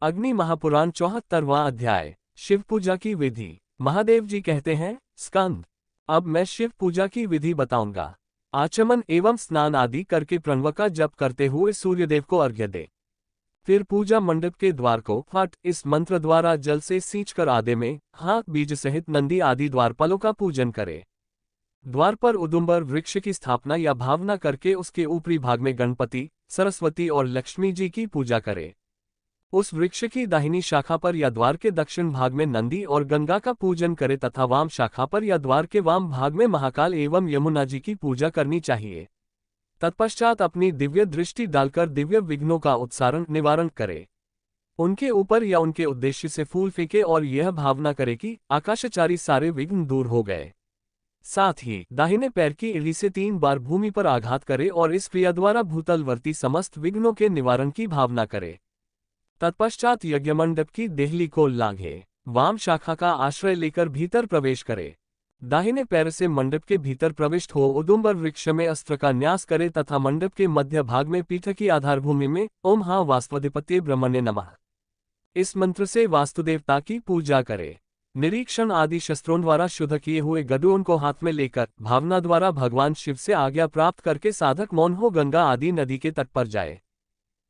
अग्नि महापुराण 74वां अध्याय। शिव पूजा की विधि। महादेव जी कहते हैं, स्कंद, अब मैं शिव पूजा की विधि बताऊंगा। आचमन एवं स्नान आदि करके प्रणव का जप करते हुए सूर्यदेव को अर्घ्य दे। फिर पूजा मंडप के द्वार को फट इस मंत्र द्वारा जल से सींचकर आधे में हाथ बीज सहित नंदी आदि द्वारपालों का पूजन करे। द्वार पर उदुम्बर वृक्ष की स्थापना या भावना करके उसके ऊपरी भाग में गणपति, सरस्वती और लक्ष्मी जी की पूजा करे। उस वृक्ष की दाहिनी शाखा पर या द्वार के दक्षिण भाग में नंदी और गंगा का पूजन करे तथा वाम शाखा पर या द्वार के वाम भाग में महाकाल एवं यमुना जी की पूजा करनी चाहिए। तत्पश्चात अपनी दिव्य दृष्टि डालकर दिव्य विघ्नों का उत्सारण निवारण करे। उनके ऊपर या उनके उद्देश्य से फूल फेंके और यह भावना करे कि आकाशचारी सारे विघ्न दूर हो गए। साथ ही दाहिने पैर की एड़ी से 3 बार भूमि पर आघात करे और इस क्रिया द्वारा भूतलवर्ती समस्त विघ्नों के निवारण की भावना करे। तत्पश्चात यज्ञमंडप की देहली को लांघे, वाम शाखा का आश्रय लेकर भीतर प्रवेश करे। दाहिने पैर से मंडप के भीतर प्रविष्ट हो उदुम्बर वृक्ष में अस्त्र का न्यास करे तथा मंडप के मध्य भाग में पीठ की आधारभूमि में ओम हा वास्तवधिपत्ये ब्रह्मणे नमः इस मंत्र से वास्तुदेवता की पूजा करे। निरीक्षण आदि शस्त्रों द्वारा शुद्ध किए हुए गड्ढों को हाथ में लेकर भावना द्वारा भगवान शिव से आज्ञा प्राप्त करके साधक मौन हो गंगा आदि नदी के तट पर जाए।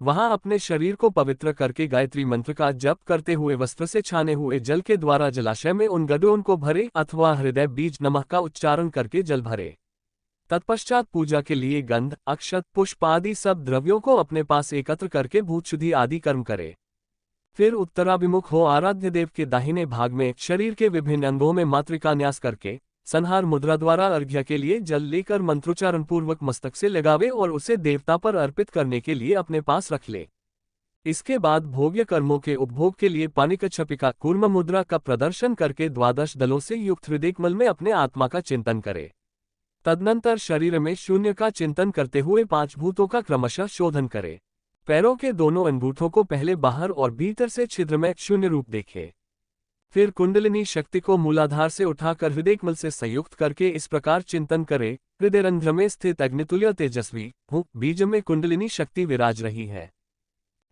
वहां अपने शरीर को पवित्र करके गायत्री मंत्र का जप करते हुए वस्त्र से छाने हुए जल के द्वारा जलाशय में उन गड्ढों को भरे अथवा हृदय बीज नमः का उच्चारण करके जल भरे। तत्पश्चात पूजा के लिए गंध, अक्षत, पुष्प आदि सब द्रव्यों को अपने पास एकत्र करके भूत शुद्धि आदि कर्म करे। फिर उत्तराभिमुख हो आराध्य देव के दाहिने भाग में शरीर के विभिन्न अंगों में मातृका न्यास करके संहार मुद्रा द्वारा अर्घ्य के लिए जल लेकर मंत्रोच्चारण पूर्वक मस्तक से लगावे और उसे देवता पर अर्पित करने के लिए अपने पास रख ले। इसके बाद भोग्य कर्मों के उपभोग के लिए पानिकच्छपिका कूर्म मुद्रा का प्रदर्शन करके 12 दलों से युक्त हृदयकमल में अपने आत्मा का चिंतन करे। तदनंतर शरीर में शून्य का चिंतन करते हुए 5 भूतों का क्रमशः शोधन करे। पैरों के दोनों अंगूठों को पहले बाहर और भीतर से छिद्र में शून्य रूप देखे। फिर कुंडलिनी शक्ति को मूलाधार से उठाकर हृदयकमल से संयुक्त करके इस प्रकार चिंतन करे, हृदयरंध्र में स्थित अग्नितुल्य तेजस्वी हूँ बीज में कुंडलिनी शक्ति विराज रही है।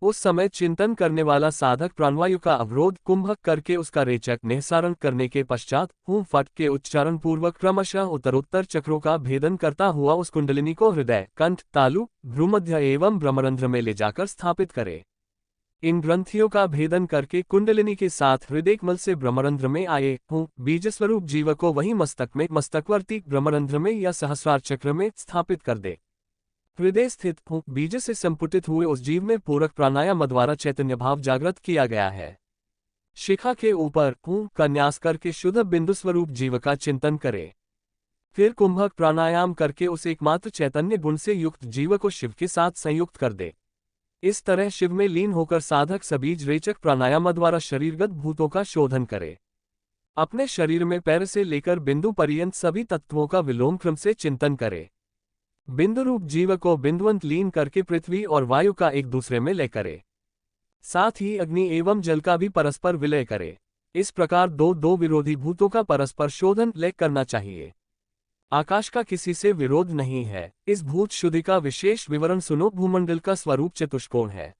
उस समय चिंतन करने वाला साधक प्राणवायु का अवरोध कुंभक करके उसका रेचक निःसारण करने के पश्चात हूँ फट के उच्चारण पूर्वक क्रमशः उत्तरोत्तर चक्रों का भेदन करता हुआ उस कुंडलिनी को हृदय, कंठ, तालु, भ्रूमध्य एवं ब्रह्मरंध्र में ले जाकर स्थापित करे। इन ग्रंथियों का भेदन करके कुंडलिनी के साथ हृदयकमल से ब्रह्मरंध्र में आए हूँ बीज स्वरूप जीव को वही मस्तक में मस्तकवर्ती ब्रह्मरंध्र में या सहस्रार चक्र में स्थापित कर दे। हृदय स्थित हूँ बीज से संपुटित हुए उस जीव में पूरक प्राणायाम द्वारा चैतन्य भाव जागृत किया गया है। शिखा के ऊपर हूँ का न्यास करके शुद्ध बिंदु स्वरूप जीव का चिंतन करे। फिर कुंभक प्राणायाम करके उस एकमात्र चैतन्य गुण से युक्त जीव को शिव के साथ संयुक्त कर दे। इस तरह शिव में लीन होकर साधक सबीज रेचक प्राणायाम द्वारा शरीरगत भूतों का शोधन करे। अपने शरीर में पैर से लेकर बिंदु पर्यंत सभी तत्वों का विलोम क्रम से चिंतन करे। बिंदु रूप जीव को बिंदुवंत लीन करके पृथ्वी और वायु का एक दूसरे में लय करे। साथ ही अग्नि एवं जल का भी परस्पर विलय करे। इस प्रकार दो विरोधी भूतों का परस्पर शोधन लय करना चाहिए। आकाश का किसी से विरोध नहीं है। इस भूत शुद्धि का विशेष विवरण सुनो। भूमंडल का स्वरूप चतुष्कोण है।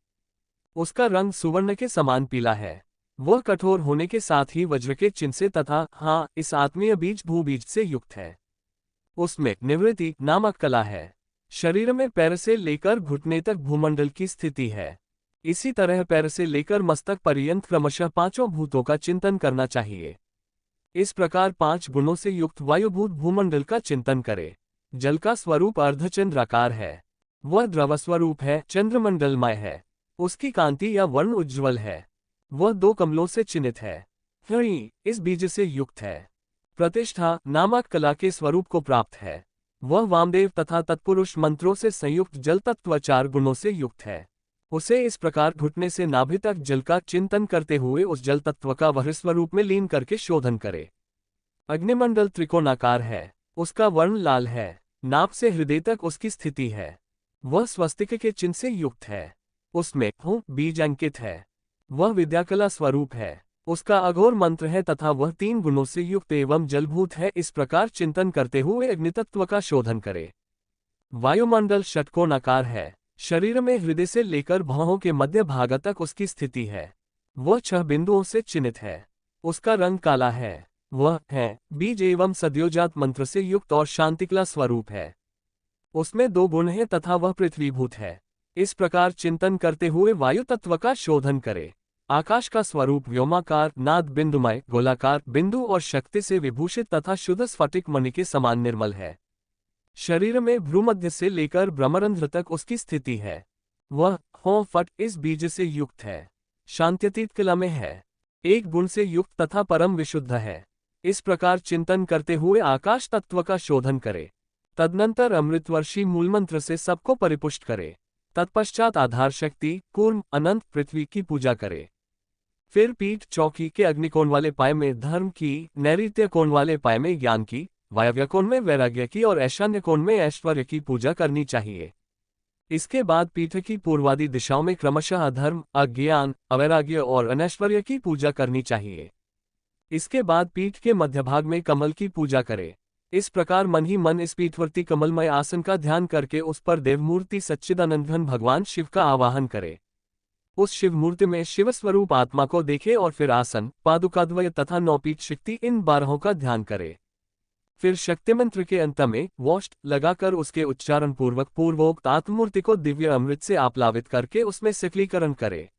उसका रंग सुवर्ण के समान पीला है। वह कठोर होने के साथ ही वज्र के चिन्ह से तथा इस आत्मीय बीज भूबीज से युक्त है। उसमें निवृत्ति नामक कला है। शरीर में पैर से लेकर घुटने तक भूमंडल की स्थिति है। इसी तरह पैर से लेकर मस्तक पर्यंत क्रमशः 5 भूतों का चिंतन करना चाहिए। इस प्रकार 5 गुणों से युक्त वायुभूत भूमंडल का चिंतन करे। जल का स्वरूप अर्धचंद्राकार है। वह द्रव स्वरूप है, चंद्रमंडलमय है। उसकी कांति या वर्ण उज्ज्वल है। वह 2 कमलों से चिन्हित है। इस बीज से युक्त है। प्रतिष्ठा नामक कला के स्वरूप को प्राप्त है। वह वामदेव तथा तत्पुरुष मंत्रों से संयुक्त जल तत्व 4 गुणों से युक्त है। उसे इस प्रकार घुटने से नाभि तक जल का चिंतन करते हुए उस जल तत्व का वह स्वरूप में लीन करके शोधन करे। अग्निमंडल त्रिकोणाकार है। उसका वर्ण लाल है। नाभ से हृदय तक उसकी स्थिति है। वह स्वस्तिक के चिन्ह से युक्त है। उसमें हूँ बीज अंकित है। वह विद्याकला स्वरूप है। उसका अघोर मंत्र है तथा वह 3 गुणों से युक्त एवं जलभूत है। इस प्रकार चिंतन करते हुए अग्नितत्व का शोधन करे। वायुमंडल षटकोणाकार है। शरीर में हृदय से लेकर भौहों के मध्य भाग तक उसकी स्थिति है। वह 6 बिंदुओं से चिन्हित है। उसका रंग काला है। वह है बीज एवं सद्योजात मंत्र से युक्त और शांतिकला स्वरूप है। उसमें 2 गुण हैं तथा वह पृथ्वीभूत है। इस प्रकार चिंतन करते हुए वायु तत्व का शोधन करे। आकाश का स्वरूप व्योमाकार, नाद बिंदुमय, गोलाकार, बिंदु और शक्ति से विभूषित तथा शुद्ध स्फटिक मणि के समान निर्मल है। शरीर में भ्रूमध्य से लेकर ब्रह्मरंध्र तक उसकी स्थिति है। वह हों फट इस बीज से युक्त है। शांत्यतीत कला में है। एक गुण से युक्त तथा परम विशुद्ध है। इस प्रकार चिंतन करते हुए आकाश तत्व का शोधन करे। तदनंतर अमृतवर्षी मूलमंत्र से सबको परिपुष्ट करे। तत्पश्चात आधार शक्ति, कूर्म, अनंत पृथ्वी की पूजा करे। फिर पीठ चौकी के अग्निकोण वाले पाय में धर्म की, नैऋत्य कोण वाले पाय में ज्ञान की, वायव्य कोण में वैराग्य की और ईशान्य कोण में ऐश्वर्य की पूजा करनी चाहिए। इसके बाद पीठ की पूर्वादि दिशाओं में क्रमशः अधर्म, अज्ञान, अवैराग्य और अनैश्वर्य की पूजा करनी चाहिए। इसके बाद पीठ के मध्य भाग में कमल की पूजा करे। इस प्रकार मन ही मन इस पीठवर्ती कमलमय आसन का ध्यान करके उस पर देवमूर्ति सच्चिदानंदघन भगवान शिव का आवाहन करे। उस शिव मूर्ति में शिव स्वरूप आत्मा को देखे और फिर आसन, पादुकाद्वय तथा 9 पीठ शक्ति इन 12 का ध्यान करे। फिर शक्ति मंत्र के अंत में वोष्ट लगाकर उसके उच्चारण पूर्वक पूर्वोक्त आत्ममूर्ति को दिव्य अमृत से आप्लावित करके उसमें सकलीकरण करे।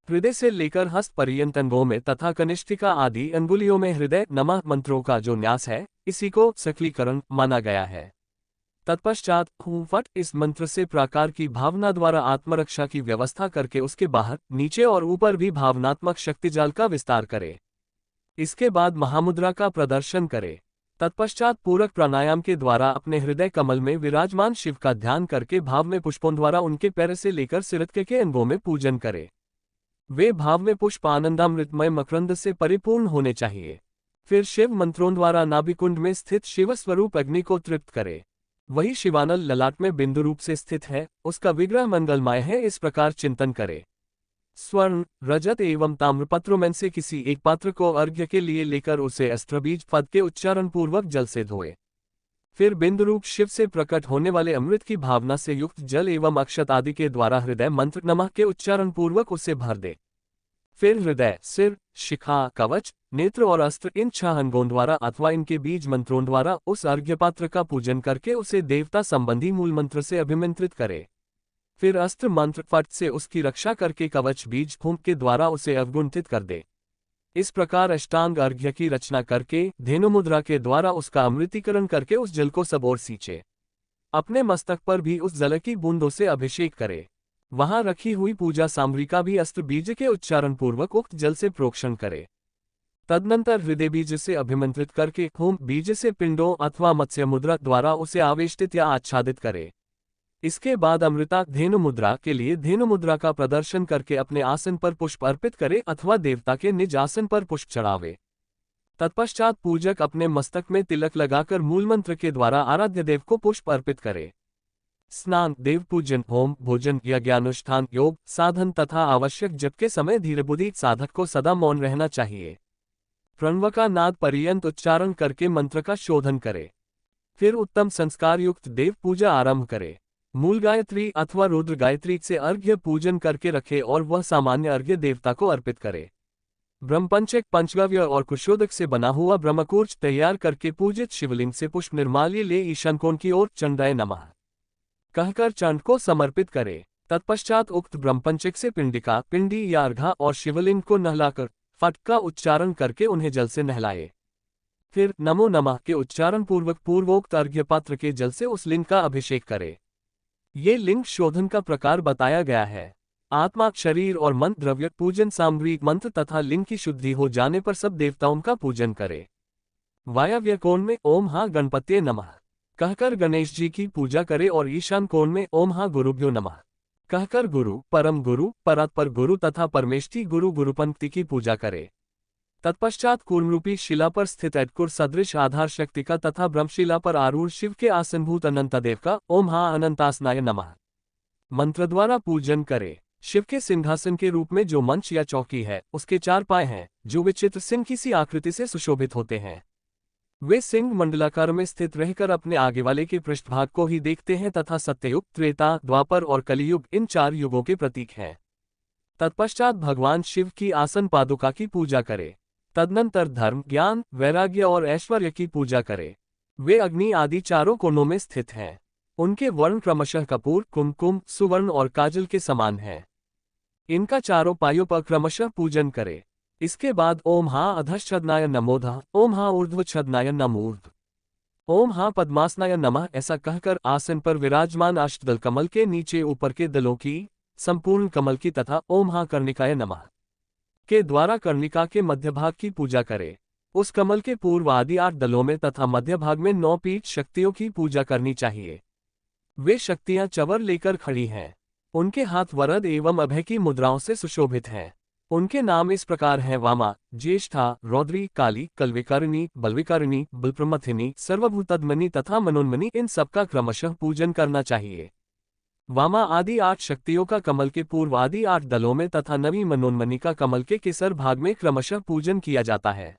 हृदय से लेकर हस्त पर्यंत अंगों में तथा कनिष्ठिका आदि अंगुलियों में हृदय नमः मंत्रों का जो न्यास है, इसी को सकलीकरण माना गया है। तत्पश्चात हूं फट इस मंत्र से प्राकार की भावना द्वारा आत्मरक्षा की व्यवस्था करके उसके बाहर, नीचे और ऊपर भी भावनात्मक शक्तिजाल का विस्तार करे। इसके बाद महामुद्रा का प्रदर्शन करे। तत्पश्चात पूरक प्राणायाम के द्वारा अपने हृदय कमल में विराजमान शिव का ध्यान करके भाव में पुष्पों द्वारा उनके पैर से लेकर सिरतके के अंगों में पूजन करे। वे भाव में पुष्प आनंदामृतमय मकरंद से परिपूर्ण होने चाहिए। फिर शिव मंत्रों द्वारा नाभिकुंड में स्थित शिव स्वरूप अग्नि को तृप्त करे। वही शिवानल ललाट में बिंदु रूप से स्थित है, उसका विग्रह मंगलमय है, इस प्रकार चिंतन करे। स्वर्ण, रजत एवं ताम्रपत्रों में से किसी एक पात्र को अर्घ्य के लिए लेकर उसे अस्त्रबीज पद के उच्चारण पूर्वक जल से धोए। फिर बिंदु रूप शिव से प्रकट होने वाले अमृत की भावना से युक्त जल एवं अक्षत आदि के द्वारा हृदय मंत्र नमः के उच्चारण पूर्वक उसे भर दे। फिर हृदय, सिर, शिखा, कवच, नेत्र और अस्त्र इन 6 अंगों द्वारा अथवा इनके बीज मंत्रों द्वारा उस अर्घ्य पात्र का पूजन करके उसे देवता संबंधी मूल मंत्र से अभिमंत्रित करे। फिर अस्त्र मंत्र फट से उसकी रक्षा करके कवच बीज फूंक के द्वारा उसे अवगुंठित कर दे। इस प्रकार अष्टांग अर्घ्य की रचना करके धेनु मुद्रा के द्वारा उसका अमृतीकरण करके उस जल को सब ओर सींचे। अपने मस्तक पर भी उस जल की बूंदों से अभिषेक करे। वहां रखी हुई पूजा सामग्री का भी अस्त्र बीज के उच्चारण पूर्वक उक्त जल से प्रोक्षण करे। तदनंतर हृदय बीज से अभिमंत्रित करके होम बीज से पिंडों अथवा मत्स्य मुद्रा द्वारा उसे आवेष्टित या आच्छादित करे। इसके बाद अमृता धेनु मुद्रा के लिए धेनु मुद्रा का प्रदर्शन करके अपने आसन पर पुष्प अर्पित करे अथवा देवता के निज आसन पर पुष्प चढ़ावे। तत्पश्चात पूजक अपने मस्तक में तिलक लगाकर मूलमंत्र के द्वारा आराध्य देव को पुष्प अर्पित करे। स्नान, देव पूजन, होम, भोजन, यज्ञानुष्ठान, योग, साधन तथा आवश्यक जप के समय धीरबुद्धि साधक को सदा मौन रहना चाहिए। प्रणव का नाद पर्यंत उच्चारण करके मंत्र का शोधन करे। फिर उत्तम संस्कार युक्त देव पूजा आरंभ करे। मूल गायत्री अथवा रुद्र गायत्री से अर्घ्य पूजन करके रखे और वह सामान्य अर्घ्य देवता को अर्पित करे। ब्रह्मपंचक, पंचगव्य और कुशोदक से बना हुआ ब्रह्मकूर्च तैयार करके पूजित शिवलिंग से पुष्प निर्माल्य ले ईशान कोण की ओर चंडाय नमः कहकर चंड को समर्पित करे। तत्पश्चात उक्त ब्रह्मपंचक से पिंडिका, पिंडी या अर्घा और शिवलिंग को नहलाकर फट का उच्चारण करके उन्हें जल से नहलाए। फिर नमो नमः के उच्चारण पूर्वक पूर्वोक्त अर्घ्य पात्र के जल से उस लिंग का अभिषेक करे। ये लिंग शोधन का प्रकार बताया गया है। आत्मा, शरीर और मन द्रव्य पूजन सामग्री मंत्र तथा लिंग की शुद्धि हो जाने पर सब देवताओं का पूजन करे। वायव्य कोण में ओम हा गणपत्ये नमः कहकर गणेश जी की पूजा करे और ईशान कोण में ओम हा गुरुभ्यो नमः कहकर गुरु, परम गुरु, परात्पर गुरु तथा परमेष्ठी गुरु गुरुपंक्ति की पूजा करे। तत्पश्चात कूर्मरूपी शिला पर स्थित ऐटकुर सदृश आधार शक्ति का तथा ब्रह्मशिला पर आरूढ़ शिव के आसनभूत अनंतदेव का ओम हा अनंतासनाय नमः मंत्र द्वारा पूजन करे। शिव के सिंहासन के रूप में जो मंच या चौकी है, उसके 4 पाए हैं, जो विचित्र सिंह की सी आकृति से सुशोभित होते हैं। वे सिंह मंडलाकार में स्थित रहकर अपने आगे वाले के पृष्ठभाग को ही देखते हैं तथा सत्ययुग, त्रेता, द्वापर और कलियुग इन 4 युगों के प्रतीक हैं। तत्पश्चात भगवान शिव की आसन पादुका की पूजा करे। तदनंतर धर्म, ज्ञान, वैराग्य और ऐश्वर्य की पूजा करे। वे अग्नि आदि चारों कोणों में स्थित हैं। उनके वर्ण क्रमशः कपूर, कुमकुम, सुवर्ण और काजल के समान हैं। इनका चारों पायों पर क्रमशः पूजन करे। इसके बाद ओम हा अधश्छदनाय नमोधा, ओम हा ऊर्ध्वच्छदनाय नमोर्ध्व, ओम हा पद्मासनाय नमः ऐसा कहकर आसन पर विराजमान अष्टदल कमल के नीचे ऊपर के दलों की, संपूर्ण कमल की तथा ओम हा कर्णिकाय नमः के द्वारा कर्णिका के मध्य भाग की पूजा करे। उस कमल के पूर्व आदि 8 दलों में तथा मध्य भाग में 9 पीठ शक्तियों की पूजा करनी चाहिए। वे शक्तियां चवर लेकर खड़ी हैं। उनके हाथ वरद एवं अभय की मुद्राओं से सुशोभित हैं। उनके नाम इस प्रकार हैं: वामा, ज्येष्ठा, रौद्री, काली, कल्विकारिणी, बलविकारिणी, बलप्रमथिनी, सर्वभूतद्मनि तथा मनोन्मनि। इन सबका क्रमशः पूजन करना चाहिए। वामा आदि 8 शक्तियों का कमल के पूर्व आदि 8 दलों में तथा नवी मनोन्मनि का कमल के केसर भाग में क्रमशः पूजन किया जाता है।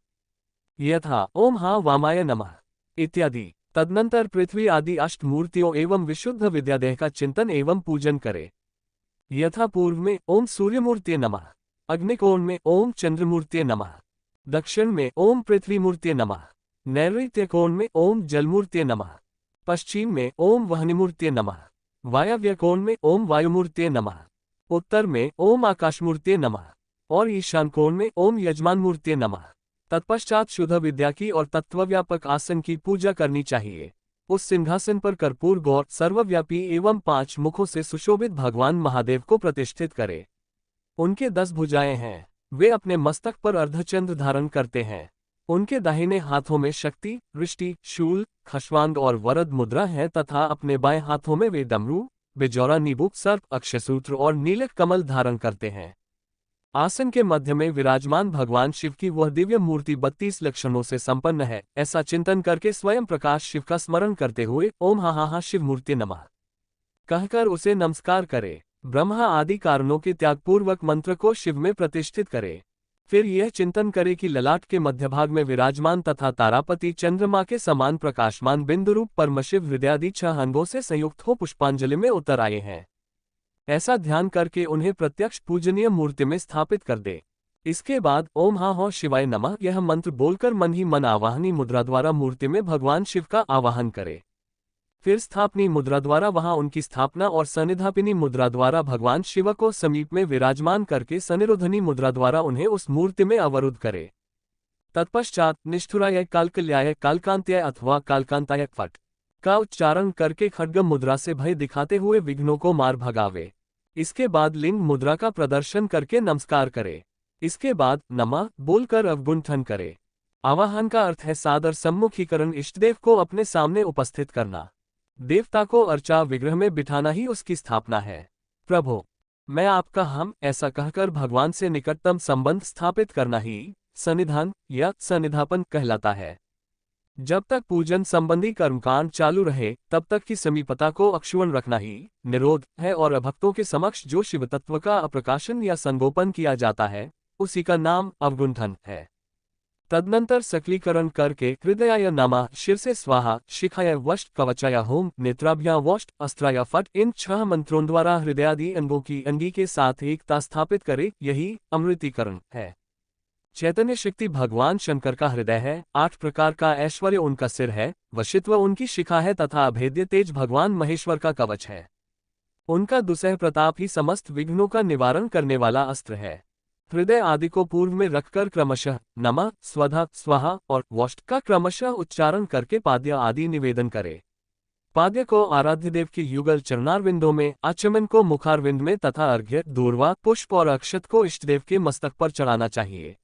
यथा ओम हा वामाय नमः इत्यादि। तदनंतर पृथ्वी आदि 8 मूर्तियों एवं विशुद्ध विद्यादेह का चिंतन एवं पूजन करे। यथा पूर्व में ओम सूर्यमूर्तिये नमः, अग्निकोण में ओम चंद्रमूर्तिये नमः, दक्षिण में ओम पृथ्वीमूर्तिये नमः, नैऋत्य कोण में ओम जलमूर्तिये नमः, पश्चिम में ओम वह्निमूर्तिये नमः, वायव्य कोण में ओम वायुमूर्तिये नमः, उत्तर में ओम आकाशमूर्तिये नमः और ईशान कोण में ओम यजमानमूर्तिये नमः। तत्पश्चात शुद्ध विद्या की और तत्वव्यापक आसन की पूजा करनी चाहिए। उस सिंहासन पर कर्पूर गौर, सर्वव्यापी एवं 5 मुखों से सुशोभित भगवान महादेव को प्रतिष्ठित करे। उनके 10 भुजाएं हैं। वे अपने मस्तक पर अर्धचंद्र धारण करते हैं। उनके दाहिने हाथों में शक्ति, वृष्टि, शूल, खश्वांग और वरद मुद्रा है तथा अपने बाएं हाथों में वे डमरू, बिजौरा, नीबुक, सर्प, अक्षसूत्र और नीलक कमल धारण करते हैं। आसन के मध्य में विराजमान भगवान शिव की वह दिव्य मूर्ति 32 लक्षणों से संपन्न है। ऐसा चिंतन करके स्वयं प्रकाश शिव का स्मरण करते हुए ओम हा शिव मूर्ति नमः कहकर उसे नमस्कार करे। ब्रह्मा आदि कारणों के त्यागपूर्वक मंत्र को शिव में प्रतिष्ठित करे। फिर यह चिंतन करे कि ललाट के मध्य भाग में विराजमान तथा तारापति चंद्रमा के समान प्रकाशमान बिंदुरूप परमशिव हृदयादि 6 अंगों से संयुक्त हो पुष्पांजलि में उतर आए हैं। ऐसा ध्यान करके उन्हें प्रत्यक्ष पूजनीय मूर्ति में स्थापित कर दे। इसके बाद ओम हा हो शिवाय नमः यह मंत्र बोलकर मन ही मन आवाहनी मुद्रा द्वारा मूर्ति में भगवान शिव का आवाहन करे। फिर स्थापनी मुद्रा द्वारा वहां उनकी स्थापना और सनिधापिनी मुद्रा द्वारा भगवान शिव को समीप में विराजमान करके सनिरोधनी मुद्रा द्वारा उन्हें उस मूर्ति में अवरुद्ध करे। तत्पश्चात निष्ठुराय, कालकल्याय, कालकांत्याय अथवा कालकांताय फट का उच्चारण करके खड्ग मुद्रा से भय दिखाते हुए विघ्नों को मार भगावे। इसके बाद लिंग मुद्रा का प्रदर्शन करके नमस्कार करे। इसके बाद नमः बोलकर अवगुंठन करे। आवाहन का अर्थ है सादर सम्मुखीकरण, इष्टदेव को अपने सामने उपस्थित करना। देवता को अर्चा विग्रह में बिठाना ही उसकी स्थापना है। प्रभो, मैं आपका हम ऐसा कहकर भगवान से निकटतम संबंध स्थापित करना ही सन्निधान या सन्निधापन कहलाता है। जब तक पूजन संबंधी कर्मकांड चालू रहे तब तक की समीपता को अक्षुण्ण रखना ही निरोध है और अभक्तों के समक्ष जो शिव तत्व का अप्रकाशन या संगोपन किया जाता है उसी का नाम अवगुंठन है। तदनंतर सकलीकरण करके हृदयाय नमः, शिर से स्वाहा, शिखाय वष्ट, कवचाय होम, नेत्राभ्या वष्ट, अस्त्राय फट इन 6 मंत्रों द्वारा हृदयादि अंगों की अंगी के साथ एकता स्थापित करे। यही अमृतीकरण है। चैतन्य शक्ति भगवान शंकर का हृदय है। 8 प्रकार का ऐश्वर्य उनका सिर है। वशित्व उनकी शिखा है तथा अभेद्य तेज भगवान महेश्वर का कवच है। उनका दुसह प्रताप ही समस्त विघ्नों का निवारण करने वाला अस्त्र है। हृदय आदि को पूर्व में रखकर क्रमशः नमः, स्वधा, स्वाहा और वष्ट का क्रमशः उच्चारण करके पाद्य आदि निवेदन करे। पाद्य को आराध्य देव के युगल चरणारविंदों में, आचमन को मुखारविंद में तथा अर्घ्य, दूर्वा, पुष्प और अक्षत को इष्टदेव के मस्तक पर चढ़ाना चाहिए।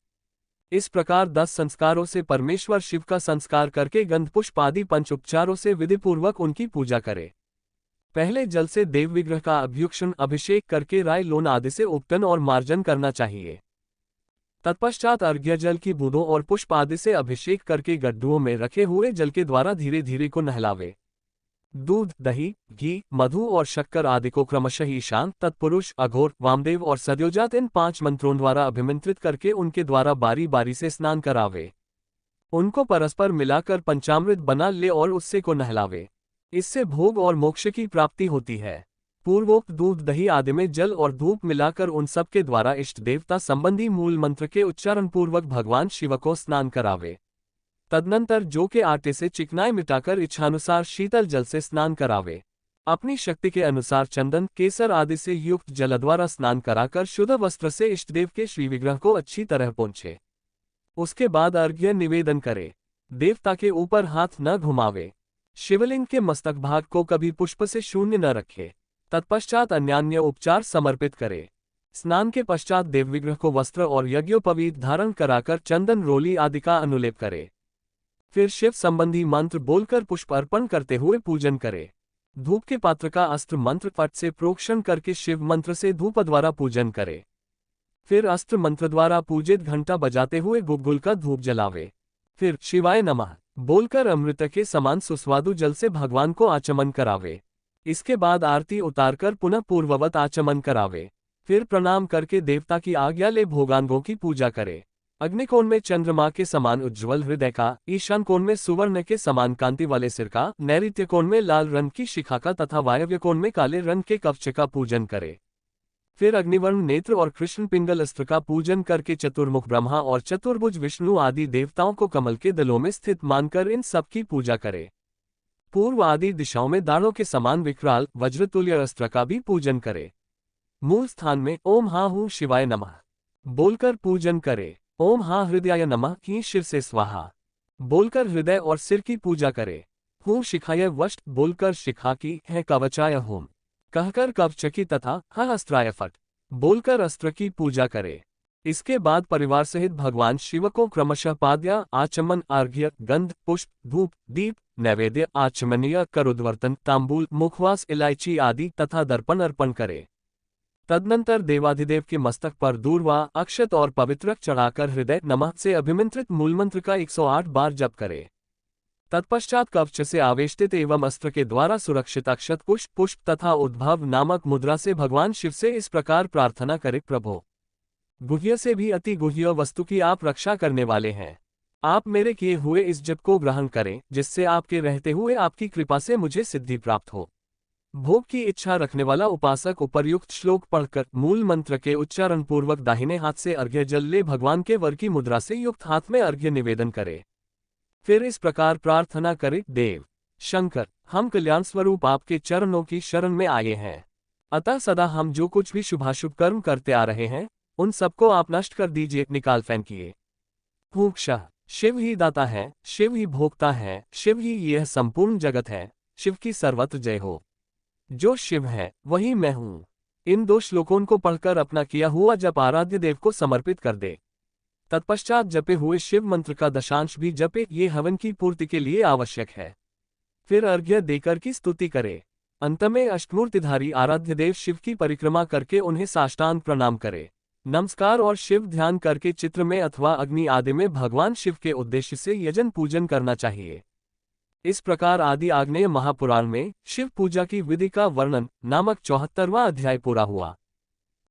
इस प्रकार 10 संस्कारों से परमेश्वर शिव का संस्कार करके गंध पुष्प आदि 5 उपचारों से विधिपूर्वक उनकी पूजा करे। पहले जल से देव विग्रह का अभ्युक्षण अभिषेक करके राय, लोन आदि से उपटन और मार्जन करना चाहिए। तत्पश्चात अर्घ्य जल की बूंदों और पुष्प आदि से अभिषेक करके गड्ढुओं में रखे हुए जल के द्वारा धीरे धीरे को नहलावे। दूध, दही, घी, मधु और शक्कर आदि को क्रमशः ईशान, तत्पुरुष, अघोर, वामदेव और सद्योजात इन 5 मंत्रों द्वारा अभिमंत्रित करके उनके द्वारा बारी बारी से स्नान करावे। उनको परस्पर मिलाकर पंचामृत बना ले और उससे को नहलावे। इससे भोग और मोक्ष की प्राप्ति होती है। पूर्वोक्त दूध दही आदि में जल और धूप मिलाकर उन सब के द्वारा इष्ट देवता संबंधी मूल मंत्र के उच्चारण पूर्वक भगवान शिव को स्नान करावे। तदनंतर जौ के आटे से चिकनाई मिटाकर इच्छानुसार शीतल जल से स्नान करावे। अपनी शक्ति के अनुसार चंदन केसर आदि से युक्त जल द्वारा स्नान कराकर शुद्ध वस्त्र से इष्टदेव के श्री विग्रह को अच्छी तरह पोंछे। उसके बाद अर्घ्य निवेदन करे। देवता के ऊपर हाथ न घुमावे। शिवलिंग के मस्तक भाग को कभी पुष्प से शून्य न रखे। तत्पश्चात अन्यान्य उपचार समर्पित करे। स्नान के पश्चात देव विग्रह को वस्त्र और यज्ञोपवीत धारण कराकर चंदन रोली आदि का अनुलेप करे। फिर शिव संबंधी मंत्र बोलकर पुष्प अर्पण करते हुए पूजन करे। धूप के पात्र का अस्त्र मंत्र पट से प्रोक्षण करके शिव मंत्र से धूप द्वारा पूजन करे। फिर अस्त्र मंत्र द्वारा पूजित घंटा बजाते हुए गुलगुल का धूप जलावे। फिर शिवाय नमः बोलकर अमृत के समान सुस्वादु जल से भगवान को आचमन करावे। इसके बाद आरती उतारकर पुनः पूर्ववत आचमन करावे। फिर प्रणाम करके देवता की आज्ञा ले भोगांगों की पूजा करे। अग्निकोण में चंद्रमा के समान उज्ज्वल हृदय का, ईशान कोण में सुवर्ण के समान कांति वाले सिर का, नैऋत्य कोण में लाल रंग की शिखा का तथा वायव्य कोण में काले रंग के कवच का पूजन करे। फिर अग्निवर्ण नेत्र और कृष्ण पिंगल अस्त्र का पूजन करके चतुर्मुख ब्रह्मा और चतुर्भुज विष्णु आदि देवताओं को कमल के दलों में स्थित मानकर इन सब की पूजा करे। पूर्व आदि दिशाओं में दाढ़ों के समान विकराल वज्रतुल्य अस्त्र का भी पूजन करे। मूल स्थान में ओम हा हूं शिवाय नमः बोलकर पूजन करे। ओम हा हृदयाय नमः की शिर से स्वाहा बोलकर हृदय और सिर की पूजा करे। हूं शिखाय वष्ट बोलकर शिखा की है कवचाय होम कहकर कवच की तथा हा अस्त्राय फट बोलकर अस्त्र की पूजा करे। इसके बाद परिवार सहित भगवान शिव को क्रमशः पाद्य आचमन अर्घ्य गंध पुष्प धूप दीप नैवेद्य आचमनीय करोद्वर्तन तांबूल मुखवास इलायची आदि तथा दर्पण अर्पण करे। तदनंतर देवाधिदेव के मस्तक पर दूर्वा अक्षत और पवित्रक चढ़ाकर हृदय नमः से अभिमंत्रित मूलमंत्र का 108 बार जप करे। तत्पश्चात कवच से आवेष्टित एवं अस्त्र के द्वारा सुरक्षित अक्षत पुष्प तथा उद्भव नामक मुद्रा से भगवान शिव से इस प्रकार प्रार्थना करे। प्रभो, गुह्य से भी अति गुह्य वस्तु की आप रक्षा करने वाले हैं। आप मेरे किए हुए इस जप को ग्रहण करें, जिससे आपके रहते हुए आपकी कृपा से मुझे सिद्धि प्राप्त हो। भोग की इच्छा रखने वाला उपासक उपर्युक्त श्लोक पढ़कर मूल मंत्र के उच्चारण पूर्वक दाहिने हाथ से अर्घ्य जल ले भगवान के वर की मुद्रा से युक्त हाथ में अर्घ्य निवेदन करे। फिर इस प्रकार प्रार्थना करे। देव शंकर, हम कल्याण स्वरूप आपके चरणों की शरण में आए हैं, अतः सदा हम जो कुछ भी शुभाशुभ कर्म करते आ रहे हैं उन सबको आप नष्ट कर दीजिए। निकाल फेंकिए। पूक्षा, शिव ही दाता है, शिव ही भोक्ता है, शिव ही यह संपूर्ण जगत है। शिव की सर्वत्र जय हो। जो शिव है वही मैं हूं। इन 2 श्लोकों को पढ़कर अपना किया हुआ जप आराध्य देव को समर्पित कर दे। तत्पश्चात जपे हुए शिव मंत्र का दशांश भी जपे, ये हवन की पूर्ति के लिए आवश्यक है। फिर अर्घ्य देकर की स्तुति करे। अंत में अष्टमूर्तिधारी आराध्य देव शिव की परिक्रमा करके उन्हें साष्टांग प्रणाम करे। नमस्कार और शिव ध्यान करके चित्र में अथवा अग्नि आदि में भगवान शिव के उद्देश्य से यजन पूजन करना चाहिए। इस प्रकार आदि आग्नेय महापुराण में शिव पूजा की विधि का वर्णन नामक 74वां अध्याय पूरा हुआ।